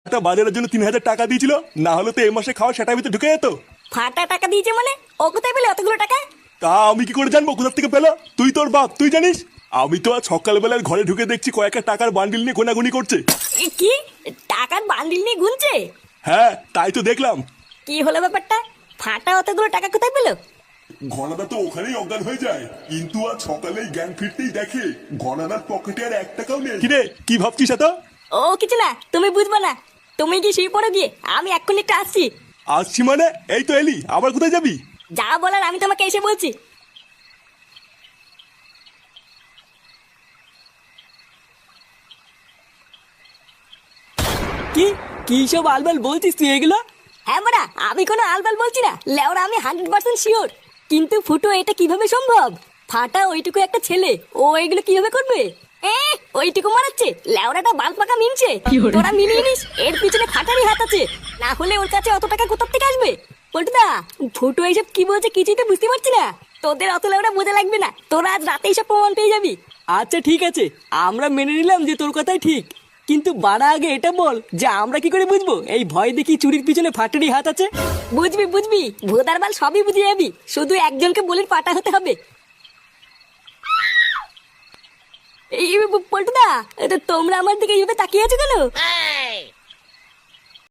একটা বাজারের জন্য 3,000 টাকা দিয়েছিল, না হলে তো এই মাসে খাওয়া সেটার ভিতরে ঢুকে যেত। ফাটা টাকা দিয়েছে মানে? ও কোথায় পেলে অতগুলো টাকা? তা আমি কি করে জানবো কোথা থেকে পেলো? তুই তোর বাপ, তুই জানিস? আমি তো আজ সকালবেলার ঘরে ঢুকে দেখছি কয়েকটা টাকার বান্ডিল নিয়ে গোনাগুনি করছে। কি? টাকার বান্ডিল নিয়ে গুনছে? হ্যাঁ, তাই তো দেখলাম। কি হলো ব্যাপারটা? ফাটা অতগুলো টাকা কোথায় পেলো? ঘনাদা তো ওখানেই অজ্ঞান হয়ে যায়, কিন্তু আজ সকালেই জ্ঞান ফিরতেই দেখে ঘনাদার পকেটে আর 1 টাকাও নেই। কিরে, কি ভাবছিস এত? ও কিছু না, তুমি বুঝবে না। তুমি কি শুয়ে পড়ো গিয়ে, আমি এক্ষুনি একটু আসছি। আসছি মানে? এই তো এলি, আবার কোথায় যাবি? যা বলার আমি তোমাকে এসে বলছি। কি কি সব আলবাল বলছিস তুই এগুলো? হ্যাঁ বড়া, আমি কোনো আলবাল বলছি না, লেওরা আমি 100% শিওর। কিন্তু ফুটো, এটা কিভাবে সম্ভব? ফাটা ওইটুকু একটা ছেলে, ও এগুলো কিভাবে করবে? ওইটুকু মারাচ্ছে লেওরাটা বাল পাকা মিনছে। তোরা মিলিয়ে নিস, এর পিছনে ফাটারই হাত আছে, না হলে ওর কাছে অত টাকা কোথা থেকে আসবে? পল্টুদা, ফুটো এইসব কি বলছে কিছুই তো বুঝতে পারছি না। তোদের অত লেওরা বোঝা লাগবে না, তোরা আজ রাতে এইসব প্রমাণ পেয়ে যাবি। আচ্ছা ঠিক আছে, আমরা মেনে নিলাম যে তোর কথাই ঠিক, কিন্তু বাড়া আগে এটা বল যে আমরা কি করে বুঝবো এই ভয় দেখি চুরির পিছনে ফাটারই হাত আছে? বুঝবি বুঝবি, ভোদার বাল সবই বুঝে যাবি, শুধু একজনকে বলির পাটা হতে হবে। এই পল্টুদা, তোমরা আমার দিকে এইভাবে তাকিয়ে আছো কেন?